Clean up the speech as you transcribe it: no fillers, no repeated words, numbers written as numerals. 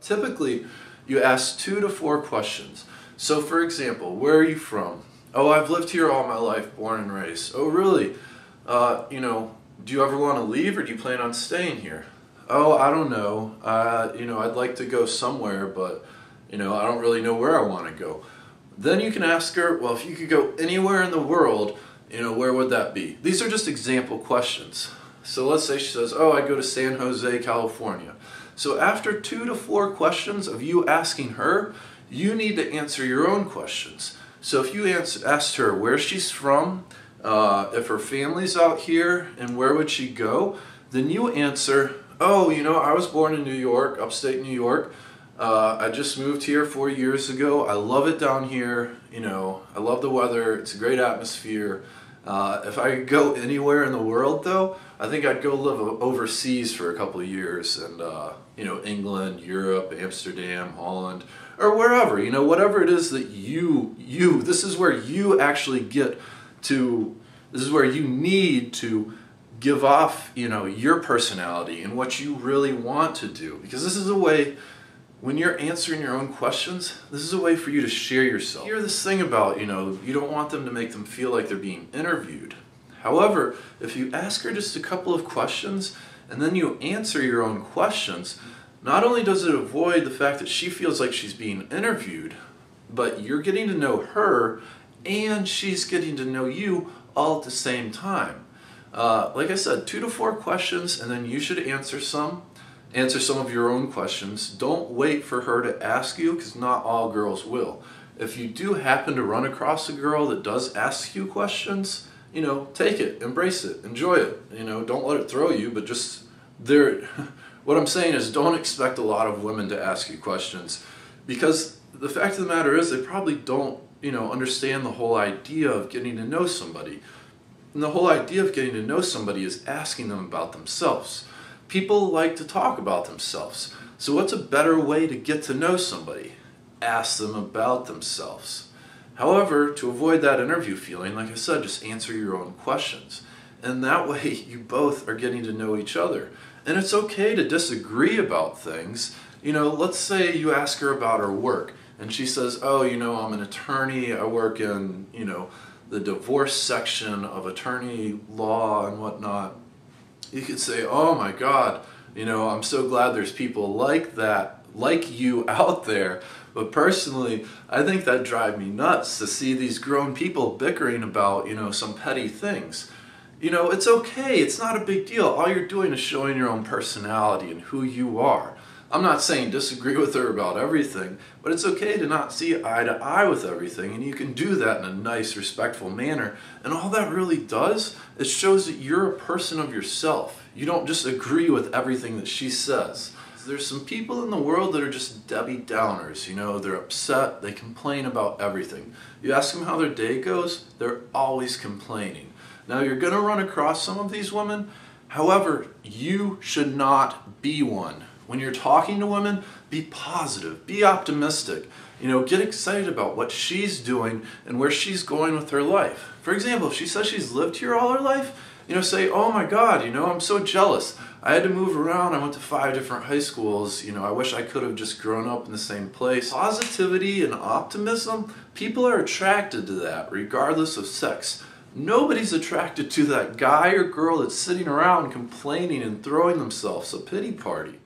typically you ask 2 to 4 questions. So for example, where are you from? Oh, I've lived here all my life, born and raised. Oh, really? Do you ever want to leave, or do you plan on staying here? Oh, I don't know. I'd like to go somewhere, but, I don't really know where I want to go. Then you can ask her, well, if you could go anywhere in the world, where would that be? These are just example questions. So let's say she says, oh, I'd go to San Jose, California. So after 2 to 4 questions of you asking her, you need to answer your own questions. So if you asked her where she's from, if her family's out here, and where would she go, then you answer, oh, I was born in New York, upstate New York. I just moved here 4 years ago. I love it down here. I love the weather. It's a great atmosphere. If I could go anywhere in the world, though, I think I'd go live overseas for a couple of years, and England, Europe, Amsterdam, Holland, or wherever. Whatever it is that this is where you actually get to. This is where you need to give off, your personality and what you really want to do, because this is a way. When you're answering your own questions, this is a way for you to share yourself. Hear this thing about, you don't want them to make them feel like they're being interviewed. However, if you ask her just a couple of questions and then you answer your own questions, not only does it avoid the fact that she feels like she's being interviewed, but you're getting to know her and she's getting to know you all at the same time. Like I said, 2 to 4 questions, and then you should answer some of your own questions. Don't wait for her to ask you, because not all girls will. If you do happen to run across a girl that does ask you questions, take it, embrace it, enjoy it. Don't let it throw you, but just what I'm saying is, don't expect a lot of women to ask you questions, because the fact of the matter is they probably don't, understand the whole idea of getting to know somebody. And the whole idea of getting to know somebody is asking them about themselves. People like to talk about themselves. So what's a better way to get to know somebody? Ask them about themselves. However, to avoid that interview feeling, like I said, just answer your own questions. And that way you both are getting to know each other. And it's okay to disagree about things. Let's say you ask her about her work, and she says, oh, I'm an attorney, I work in, the divorce section of attorney law and whatnot. You could say, oh my God, I'm so glad there's people like that, like you out there. But personally, I think that drives me nuts to see these grown people bickering about, some petty things. It's okay. It's not a big deal. All you're doing is showing your own personality and who you are. I'm not saying disagree with her about everything, but it's okay to not see eye to eye with everything, and you can do that in a nice, respectful manner. And all that really does is shows that you're a person of yourself. You don't just agree with everything that she says. There's some people in the world that are just Debbie Downers. They're upset, they complain about everything. You ask them how their day goes, they're always complaining. Now you're going to run across some of these women. However, you should not be one. When you're talking to women, be positive, be optimistic. Get excited about what she's doing and where she's going with her life. For example, if she says she's lived here all her life, say, oh my God, I'm so jealous. I had to move around. I went to 5 different high schools. I wish I could have just grown up in the same place. Positivity and optimism, people are attracted to that regardless of sex. Nobody's attracted to that guy or girl that's sitting around complaining and throwing themselves a pity party.